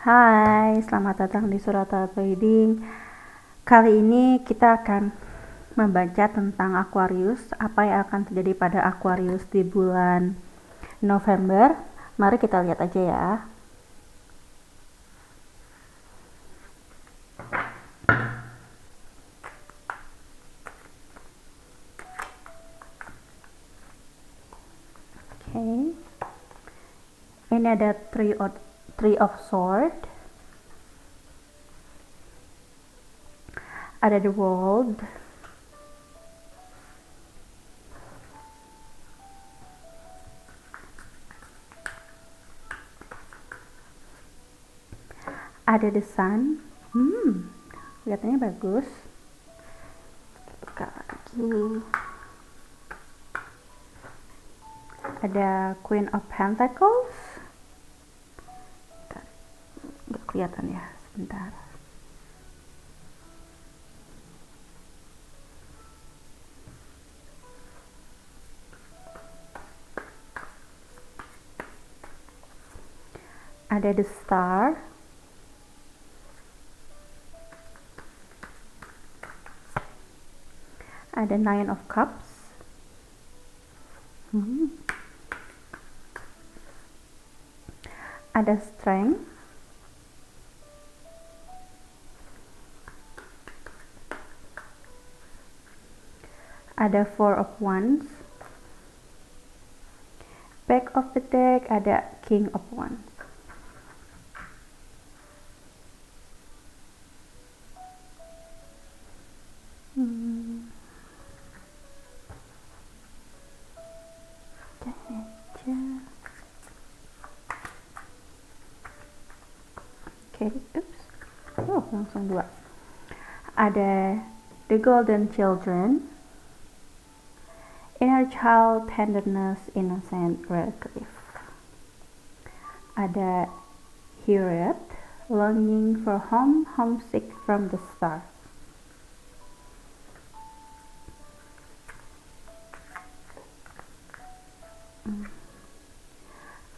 Hai, selamat datang di Surata Trading. Kali ini kita akan membaca tentang Aquarius, apa yang akan terjadi pada Aquarius di bulan November. Mari kita lihat aja ya. Oke. Ini ada Three of Swords. Ada The World. Ada The Sun. Kelihatannya bagus. Buka lagi. Ada Queen of Pentacles. Nggak kelihatan ya, sebentar. Ada The Star. Ada Nine of Cups. Ada Strength. Ada Four of Wands. Back of the deck ada King of Wands. Oke, langsung dua. Ada The Golden Children, Inner Child, Tenderness, Innocent, Redcliffe. Ada Harriet, Longing for Home, Homesick from the Stars.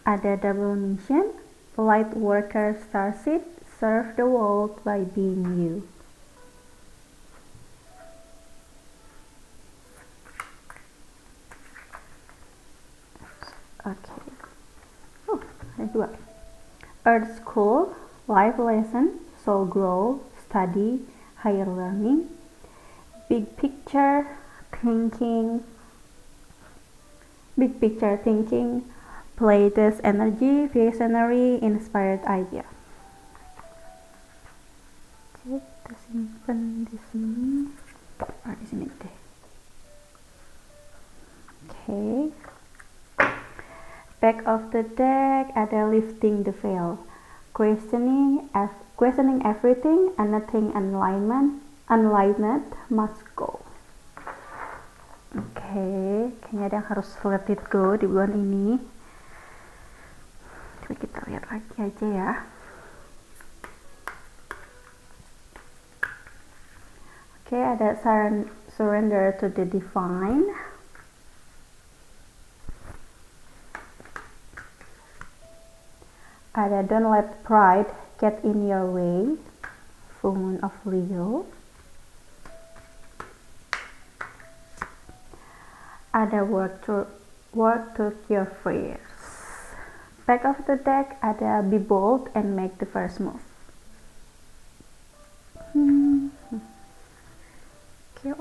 Ada Double Mission, Light Worker Starseed, Serve the World by Being You. Oke. Ada dua. Earth School, Life Lesson, Soul Grow, Study, Higher Learning, Big Picture Thinking, Pleiades Energy, Visionary, Inspired Idea. Oke, kita simpan di sini. Di sini deh. Oke. Back of the deck ada Lifting the Veil, questioning everything, anything enlightened must go. Oke, kayaknya ada yang harus let it go di bulan ini. Coba kita lihat lagi aja ya. Oke, ada surrender to the divine. Ada don't let pride get in your way, Full Moon of Leo. Ada work to your fears. Back of the deck ada be bold and make the first move. Okay.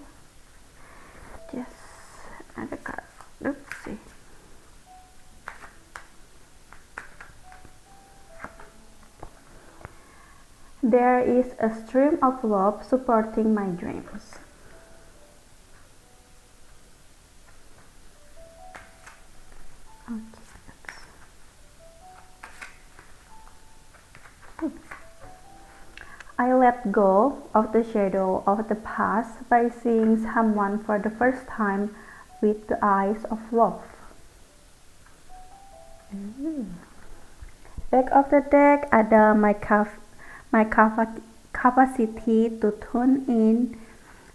Just ada card. Oopsie. There is a stream of love supporting my dreams. I let go of the shadow of the past by seeing someone for the first time with the eyes of love. Back of the deck ada my capacity to tune in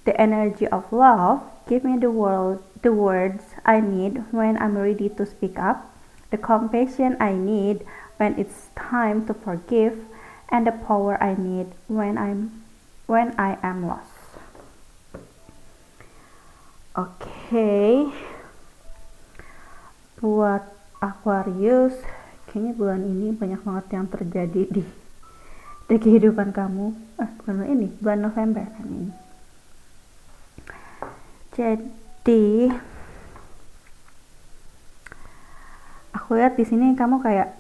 the energy of love. Give me the words I need when I'm ready to speak up, the compassion I need when it's time to forgive, and the power I need when I am lost. Oke. Buat Aquarius, kayaknya bulan ini banyak banget yang terjadi di kehidupan kamu. Bulan November kan ini. Jadi aku lihat di sini kamu kayak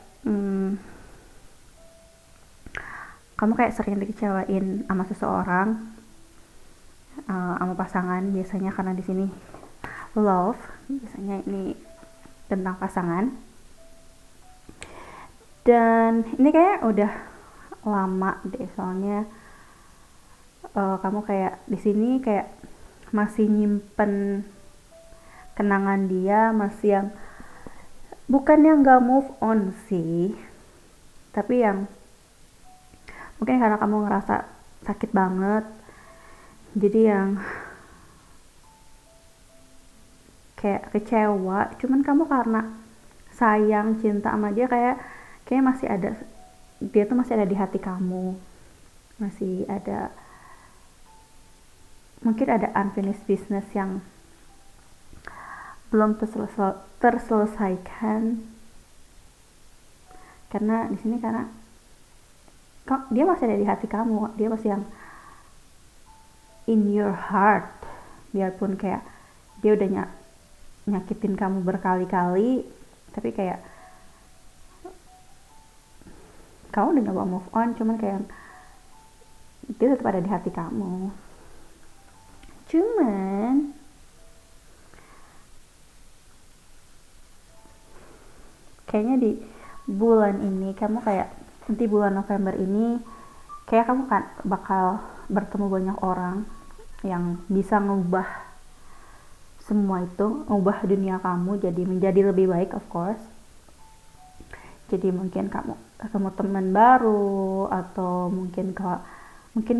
sering dikecewain sama seseorang, sama pasangan biasanya, karena di sini love, biasanya ini tentang pasangan. Dan ini kayak udah lama deh, soalnya kamu kayak di sini kayak masih nyimpen kenangan dia, masih yang bukan yang gak move on sih, tapi yang mungkin karena kamu ngerasa sakit banget, jadi yang kayak kecewa, cuman kamu karena sayang, cinta sama dia, kayak masih ada, dia tuh masih ada di hati kamu, masih ada, mungkin ada unfinished business yang belum terselesaikan. Karena di sini karena dia masih ada di hati kamu, dia masih yang in your heart, biarpun kayak dia udah nyakitin kamu berkali-kali, tapi kayak kamu udah nyoba move on, cuman kayak dia tetap ada di hati kamu. Cuman kayaknya di bulan ini kamu kayak, nanti bulan November ini kayak kamu kan bakal bertemu banyak orang yang bisa ngubah semua itu, ngubah dunia kamu jadi menjadi lebih baik, of course. Jadi mungkin kamu ketemu teman baru, atau mungkin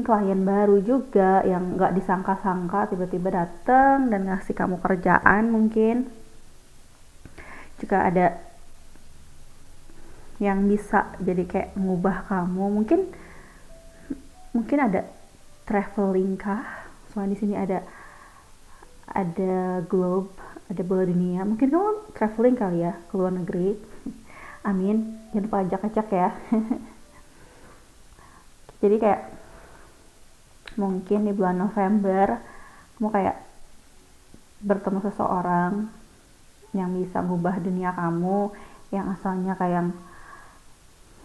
klien baru juga yang nggak disangka-sangka tiba-tiba datang dan ngasih kamu kerjaan. Mungkin juga ada yang bisa jadi kayak ngubah kamu. Mungkin ada traveling kah? Soalnya di sini ada globe, ada bola dunia. Mungkin kamu traveling kali ya ke luar negeri. Amin, jangan lupa ajak-ajak ya. Jadi kayak mungkin di bulan November kamu kayak bertemu seseorang yang bisa ngubah dunia kamu, yang asalnya kayak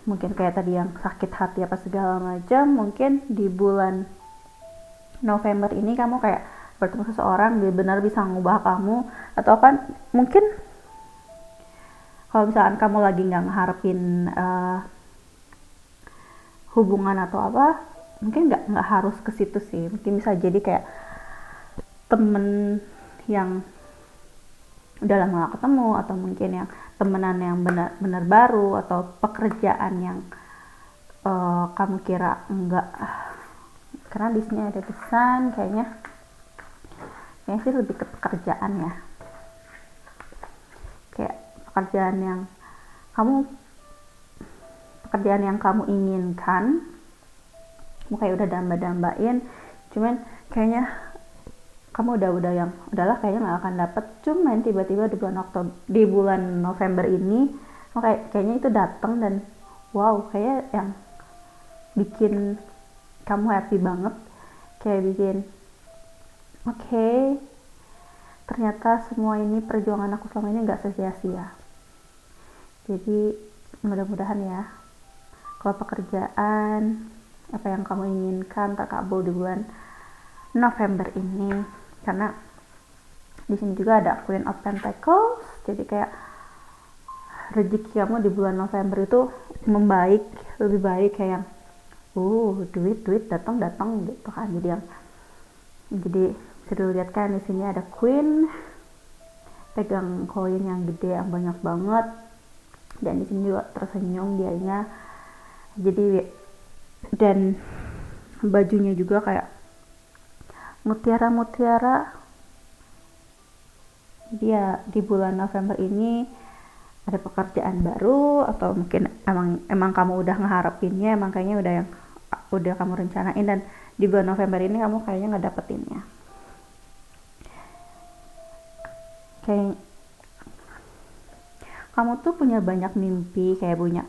mungkin kayak tadi yang sakit hati apa segala macam. Mungkin di bulan November ini kamu kayak bertemu seseorang benar-benar bisa ngubah kamu, atau kan mungkin kalau misalkan kamu lagi nggak ngeharapin hubungan atau apa, mungkin nggak harus ke situ sih. Mungkin bisa jadi kayak temen yang udah lama gak ketemu, atau mungkin yang temenan yang benar-benar baru, atau pekerjaan yang kamu kira enggak. Karena di sini ada pesan, kayaknya sih lebih ke pekerjaan ya, kayak pekerjaan yang kamu inginkan, kamu kayak udah damba-dambain, cuman kayaknya kamu udahlah kayaknya nggak akan dapet. Cuman tiba-tiba di bulan November ini kayaknya itu datang, dan wow, kayak yang bikin kamu happy banget, kayak bikin oke, ternyata semua ini perjuangan aku selama ini nggak sia-sia. Jadi mudah-mudahan ya, kalau pekerjaan apa yang kamu inginkan terkabul di bulan November ini. Karena di sini juga ada Queen of Pentacles, jadi kayak rezeki kamu di bulan November itu membaik, lebih baik, kayak duit datang gitu kan. Jadi bisa dilihat kan di sini ada Queen pegang koin yang gede, yang banyak banget, dan di sini juga tersenyum dianya. Jadi dan bajunya juga kayak mutiara. Dia di bulan November ini ada pekerjaan baru, atau mungkin emang kamu udah ngeharapinnya, emang kayaknya udah kamu rencanain, dan di bulan November ini kamu kayaknya nggak dapetinnya. Kayak kamu tuh punya banyak mimpi, kayak punya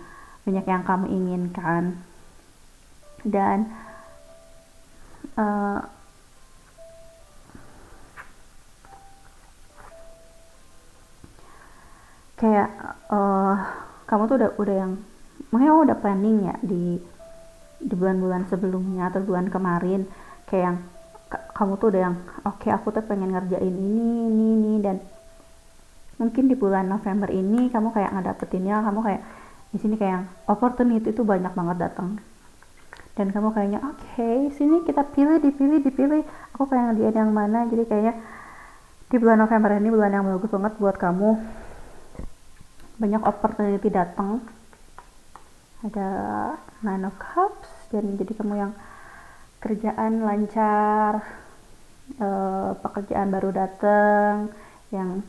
banyak yang kamu inginkan, dan uh, kayak uh, kamu tuh udah yang mungkin kamu udah planning ya di bulan-bulan sebelumnya atau bulan kemarin, kayak yang kamu tuh udah yang oke, aku tuh pengen ngerjain ini, dan mungkin di bulan November ini kamu kayak ngedapetinnya, kamu kayak di sini kayak opportunity itu banyak banget datang, dan kamu kayaknya oke, sini kita dipilih, aku pengen ngerjain yang mana. Jadi kayaknya di bulan November ini bulan yang bagus banget buat kamu, banyak opportunity datang, ada Nine of Cups, dan jadi kamu yang kerjaan lancar, pekerjaan baru datang, yang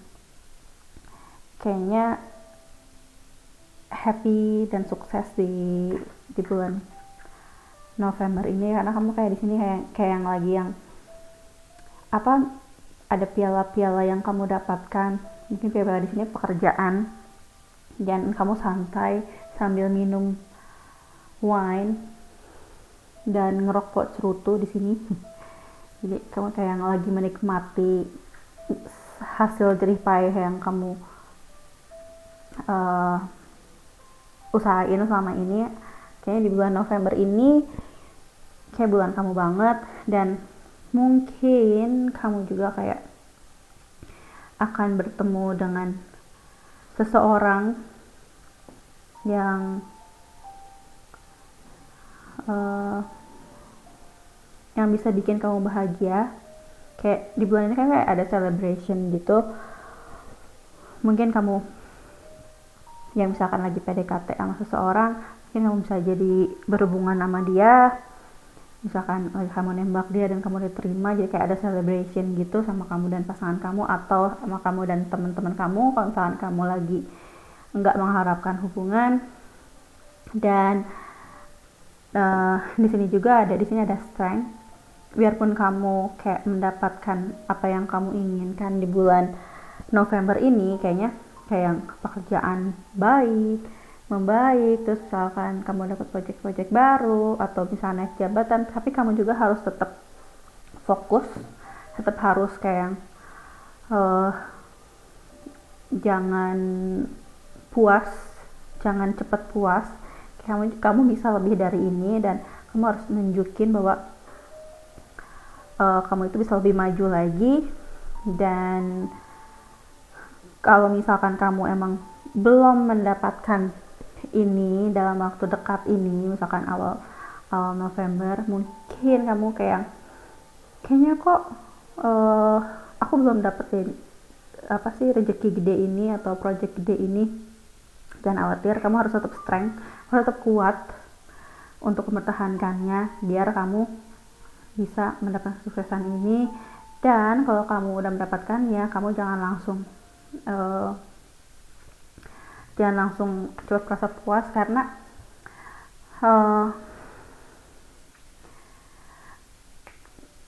kayaknya happy dan sukses di bulan November ini, karena kamu kayak di sini kayak yang lagi yang apa, ada piala-piala yang kamu dapatkan, mungkin piala di sini pekerjaan, dan kamu santai sambil minum wine dan ngerokok cerutu di sini. Jadi kamu kayak yang lagi menikmati hasil jerih payah yang kamu usahain selama ini. Kayaknya di bulan November ini kayak bulan kamu banget, dan mungkin kamu juga kayak akan bertemu dengan seseorang yang bisa bikin kamu bahagia. Kayak di bulan ini kayak ada celebration gitu, mungkin kamu yang misalkan lagi PDKT sama seseorang, mungkin kamu bisa jadi berhubungan sama dia, misalkan kamu nembak dia dan kamu diterima, jadi kayak ada celebration gitu sama kamu dan pasangan kamu, atau sama kamu dan teman-teman kamu kalau misalkan kamu lagi nggak mengharapkan hubungan. Dan di sini juga di sini ada strength, biarpun kamu kayak mendapatkan apa yang kamu inginkan di bulan November ini, kayaknya kayak yang pekerjaan membaik, terus misalkan kamu dapat project-project baru atau misalnya naik jabatan, tapi kamu juga harus tetap fokus, tetap harus kayak jangan cepat puas. Kamu bisa lebih dari ini, dan kamu harus nunjukin bahwa kamu itu bisa lebih maju lagi. Dan kalau misalkan kamu emang belum mendapatkan ini dalam waktu dekat ini, misalkan awal November, mungkin kamu kayaknya kok aku belum dapetin rezeki gede ini atau project gede ini. Jangan khawatir, kamu harus tetap strength, harus tetap kuat untuk mempertahankannya biar kamu bisa mendapatkan kesuksesan ini. Dan kalau kamu udah mendapatkannya, kamu jangan langsung cepat merasa puas, karena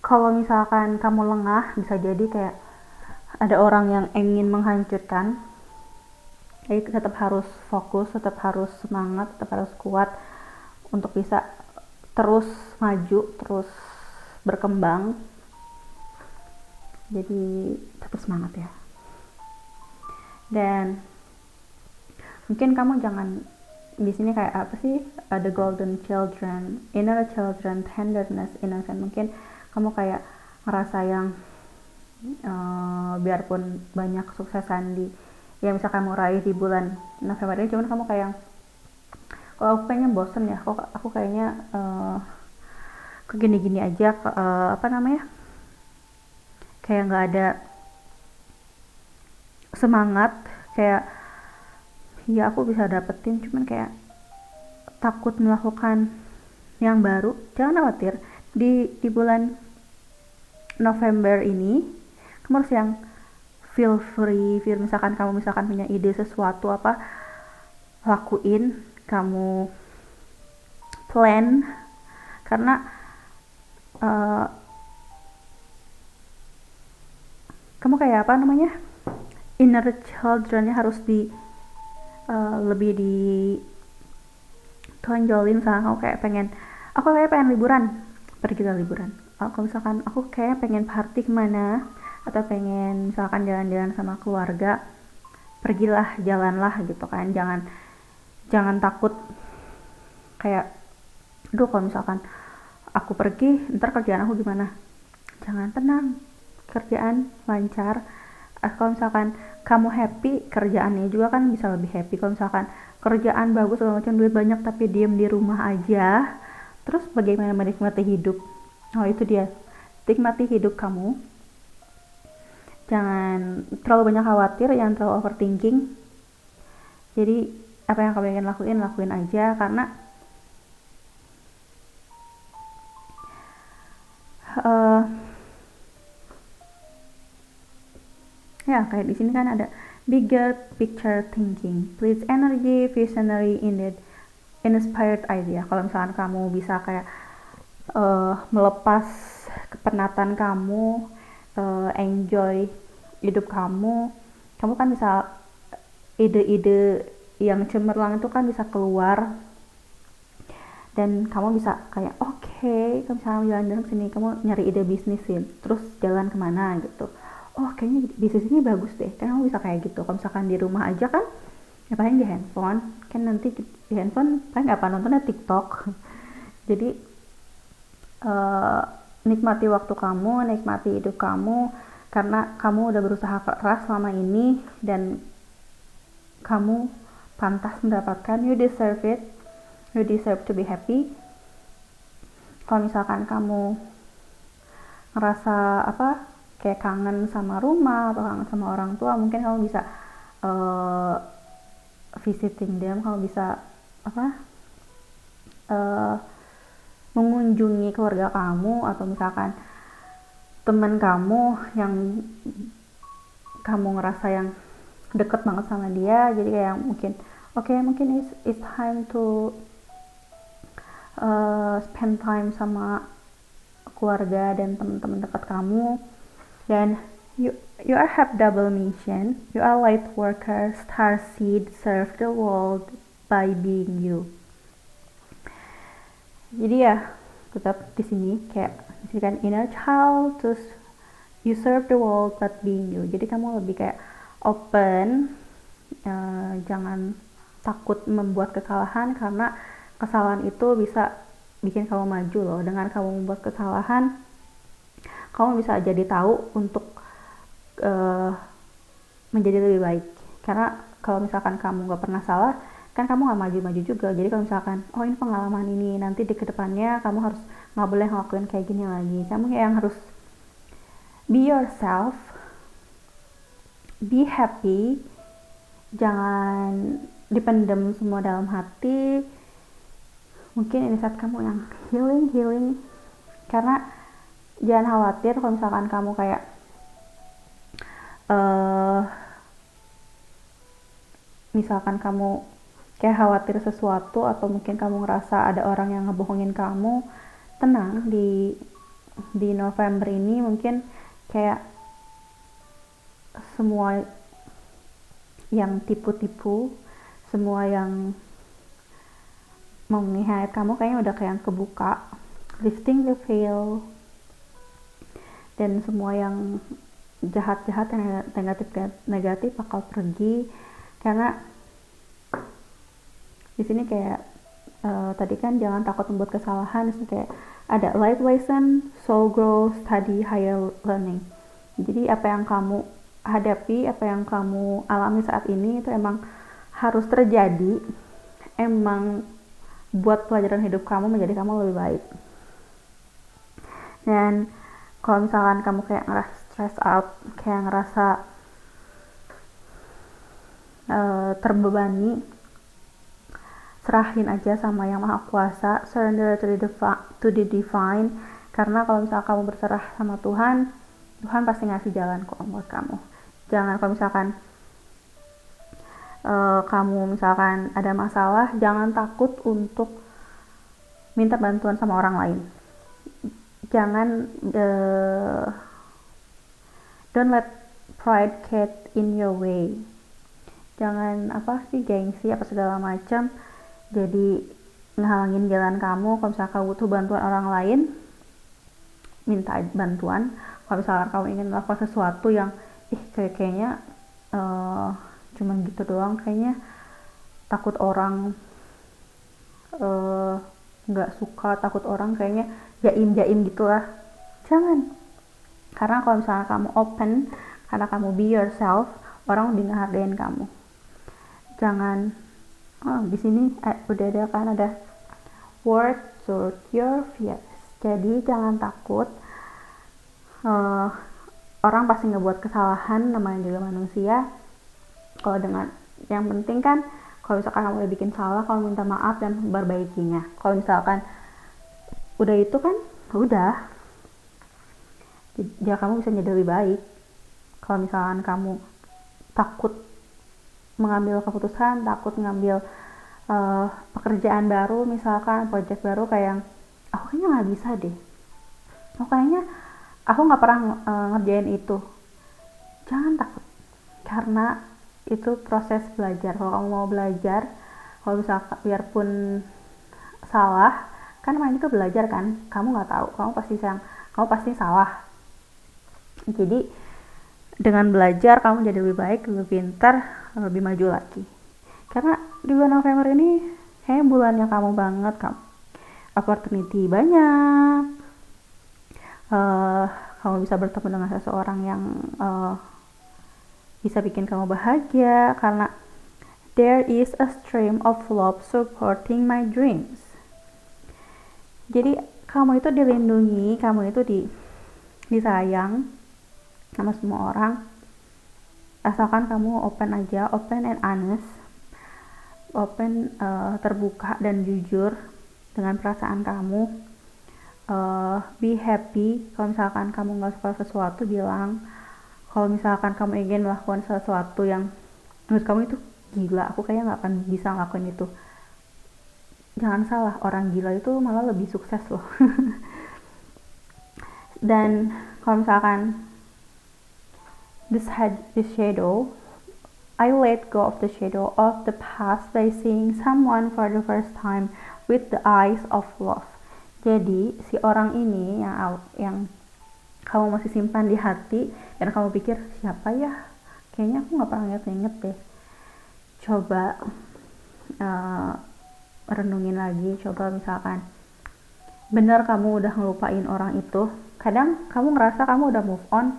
kalau misalkan kamu lengah, bisa jadi kayak ada orang yang ingin menghancurkan. Jadi tetap harus fokus, tetap harus semangat, tetap harus kuat untuk bisa terus maju, terus berkembang. Jadi tetap semangat ya. Dan mungkin kamu jangan di sini kayak apa sih, ada golden children, inner children, tenderness, innocent. Mungkin kamu kayak ngerasa yang biarpun banyak kesuksesan yang bisa kamu raih di bulan November ini, cuman kamu kayak kalau aku kayaknya bosen ya, aku kayaknya gini-gini aja, kayak nggak ada semangat, kayak ya aku bisa dapetin, cuman kayak takut melakukan yang baru. Jangan khawatir, di bulan November ini kamu harus yang feel free, misalkan kamu punya ide sesuatu apa, lakuin, kamu plan, karena kamu kayak apa namanya, inner children-nya harus lebih tonjolin. Misalnya kamu kayak aku pengen liburan, pergilah liburan. Kalau misalkan aku kayak pengen party kemana, atau pengen misalkan jalan-jalan sama keluarga, pergilah, jalanlah gitu kan. Jangan takut kayak, aduh kalau misalkan aku pergi ntar kerjaan aku gimana. Jangan, tenang, kerjaan lancar. Kalau misalkan kamu happy, kerjaannya juga kan bisa lebih happy. Kalau misalkan kerjaan bagus segala macam, duit banyak tapi diem di rumah aja, terus bagaimana menikmati hidup? Oh itu dia, nikmati hidup kamu, jangan terlalu banyak khawatir, jangan terlalu overthinking. Jadi apa yang kamu ingin lakuin aja, karena ya kayak di sini kan ada bigger picture thinking, please energy, visionary, inspired idea. Kalau misalkan kamu bisa kayak melepas kepenatan kamu, enjoy hidup kamu kan bisa, ide-ide yang cemerlang itu kan bisa keluar, dan kamu bisa kayak kalau misalnya jalan-jalan kesini, kamu nyari ide bisnisin, terus jalan kemana gitu, kayaknya bisnis ini bagus deh, kan kamu bisa kayak gitu. Kalau misalkan di rumah aja kan, ya paling di handphone, kan nanti di handphone paling apa, nontonnya TikTok. Jadi nikmati waktu kamu, nikmati hidup kamu, karena kamu udah berusaha keras selama ini, dan kamu pantas mendapatkan, you deserve it, you deserve to be happy. Kalau misalkan kamu ngerasa kayak kangen sama rumah atau kangen sama orang tua, mungkin kamu bisa visiting them, kamu bisa mengunjungi keluarga kamu, atau misalkan teman kamu yang kamu ngerasa yang deket banget sama dia, jadi kayak mungkin it's time to spend time sama keluarga dan teman-teman dekat kamu. Dan you are have double mission, you are light worker, star seed, serve the world by being you. Jadi ya tetap di sini kayak kan inner child, terus you serve the world but being you. Jadi kamu lebih kayak open, jangan takut membuat kesalahan, karena kesalahan itu bisa bikin kamu maju loh. Dengan kamu membuat kesalahan, kamu bisa jadi tahu untuk menjadi lebih baik. Karena kalau misalkan kamu gak pernah salah, kan kamu gak maju-maju juga. Jadi kalau misalkan ini pengalaman ini, nanti di kedepannya kamu harus gak boleh ngelakuin kayak gini lagi. Kamu yang harus be yourself, be happy, jangan dipendam semua dalam hati. Mungkin ini saat kamu yang healing, karena jangan khawatir kalau misalkan kamu kayak misalkan kamu kayak khawatir sesuatu, atau mungkin kamu ngerasa ada orang yang ngebohongin kamu. Tenang, di November ini mungkin kayak semua yang tipu-tipu, semua yang mau mengkhianati kamu kayaknya udah kayak kebuka, lifting the veil, dan semua yang jahat-jahat yang negatif bakal pergi. Karena di sini kayak tadi kan jangan takut membuat kesalahan, kayak ada life lesson, soul growth, study, higher learning. Jadi apa yang kamu hadapi, apa yang kamu alami saat ini itu emang harus terjadi, emang buat pelajaran hidup kamu, menjadi kamu lebih baik. Dan kalau misalkan kamu kayak ngerasa stress out, kayak ngerasa terbebani, serahin aja sama yang maha kuasa, surrender to the divine. Karena kalau misalkan kamu berserah sama Tuhan, Tuhan pasti ngasih jalan kok buat kamu. Jangan kalau misalkan kamu misalkan ada masalah, jangan takut untuk minta bantuan sama orang lain. Jangan don't let pride get in your way. Jangan gengsi apa segala macam jadi ngehalangin jalan kamu. Kalau misalkan kamu butuh bantuan orang lain, minta bantuan. Kalau misalkan kamu ingin melakukan sesuatu yang kayaknya cuman gitu doang, kayaknya takut orang nggak suka, takut orang kayaknya jaim gitulah, jangan. Karena kalau misalnya kamu open, karena kamu be yourself, orang lebih ngehargain kamu. Jangan di sini udah ada kan, ada word to your fears. Jadi jangan takut, orang pasti ngebuat kesalahan, namanya juga manusia. Kalau dengan yang penting kan, kalau misalkan kamu udah bikin salah, kamu minta maaf dan perbaikinya. Kalau misalkan udah itu kan udah, ya kamu bisa jadi lebih baik. Kalau misalkan kamu takut mengambil keputusan, takut ngambil pekerjaan baru, misalkan project baru, kayak aku kayaknya nggak bisa deh, kayaknya aku nggak pernah ngerjain itu. Jangan takut, karena itu proses belajar. Kalau kamu mau belajar, kalau misalkan biarpun salah, kan namanya juga belajar kan, kamu nggak tahu, kamu pasti salah. Jadi dengan belajar kamu jadi lebih baik, lebih pintar, lebih maju lagi. Karena di bulan November ini kayaknya bulannya kamu banget, kamu opportunity banyak, kamu bisa bertemu dengan seseorang yang bisa bikin kamu bahagia, karena there is a stream of love supporting my dreams. Jadi kamu itu dilindungi, kamu itu disayang sama semua orang, asalkan kamu open aja, open and honest, open, terbuka dan jujur dengan perasaan kamu. Be happy. Kalau misalkan kamu nggak suka sesuatu, bilang. Kalau misalkan kamu ingin melakukan sesuatu yang menurut kamu itu gila, aku kayaknya nggak akan bisa ngelakuin itu, jangan salah, orang gila itu malah lebih sukses loh. Dan kalau misalkan this shadow, I let go of the shadow of the past by seeing someone for the first time with the eyes of love. Jadi si orang ini yang kamu masih simpan di hati, dan kamu pikir siapa ya, kayaknya aku nggak pernah inget deh. Coba renungin lagi, coba misalkan bener kamu udah ngelupain orang itu. Kadang kamu ngerasa kamu udah move on,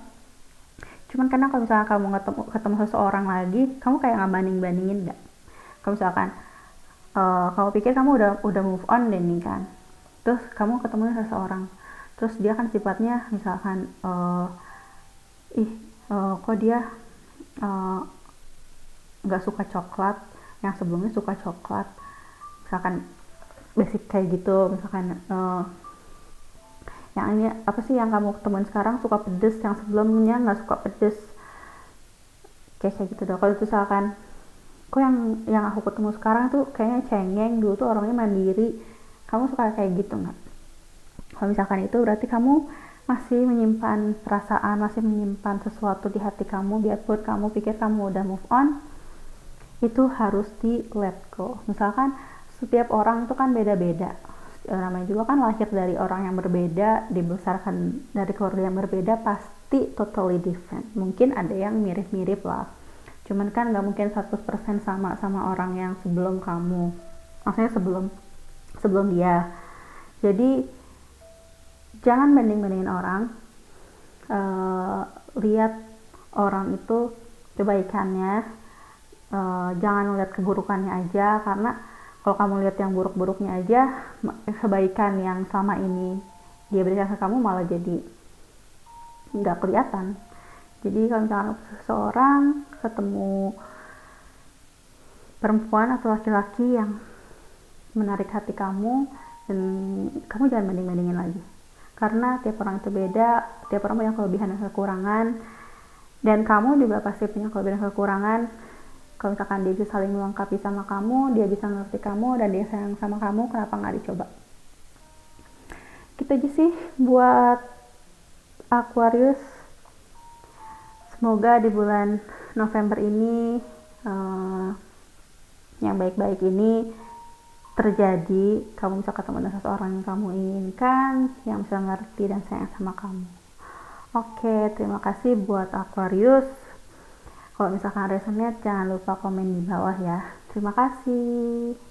cuman kadang kalau misalkan kamu ketemu seseorang lagi, kamu kayak nggak bandingin nggak. Kalau misalkan kamu pikir kamu udah move on deh nih kan, terus kamu ketemu seseorang, terus dia kan sifatnya misalkan kok dia nggak suka coklat, yang sebelumnya suka coklat, misalkan basic kayak gitu. Misalkan yang ini apa sih yang kamu temuin sekarang suka pedes, yang sebelumnya nggak suka pedes, kayak gitu dong. Kalau misalkan kok yang aku ketemu sekarang tuh kayaknya cengeng, dulu tuh orangnya mandiri, kamu suka kayak gitu nggak? Kalau misalkan itu berarti kamu masih menyimpan perasaan, masih menyimpan sesuatu di hati kamu. Biarpun kamu pikir kamu udah move on, itu harus di let go. Misalkan setiap orang itu kan beda-beda, namanya juga kan lahir dari orang yang berbeda, dibesarkan dari keluarga yang berbeda, pasti totally different. Mungkin ada yang mirip-mirip lah, cuman kan gak mungkin 100% sama orang yang sebelum kamu, maksudnya sebelum dia. Jadi jangan banding-bandingin orang, lihat orang itu kebaikannya, jangan lihat keburukannya aja. Karena kalau kamu lihat yang buruk-buruknya aja, kebaikan yang selama ini dia berikan ke kamu malah jadi nggak kelihatan. Jadi kalau misalkan seseorang ketemu perempuan atau laki-laki yang menarik hati kamu, dan kamu jangan banding-bandingin lagi, karena tiap orang itu beda, tiap orang punya kelebihan dan kekurangan. Dan kamu juga pasti punya kelebihan dan kekurangan. Kalau misalkan dia bisa saling melengkapi sama kamu, dia bisa ngerti kamu, dan dia sayang sama kamu, kenapa nggak dicoba? Gitu aja sih buat Aquarius. Semoga di bulan November ini yang baik-baik ini terjadi. Kamu bisa ketemu dengan seseorang yang kamu inginkan, yang bisa ngerti dan sayang sama kamu. Oke, terima kasih buat Aquarius. Kalau misalkan resonate, jangan lupa komen di bawah ya. Terima kasih.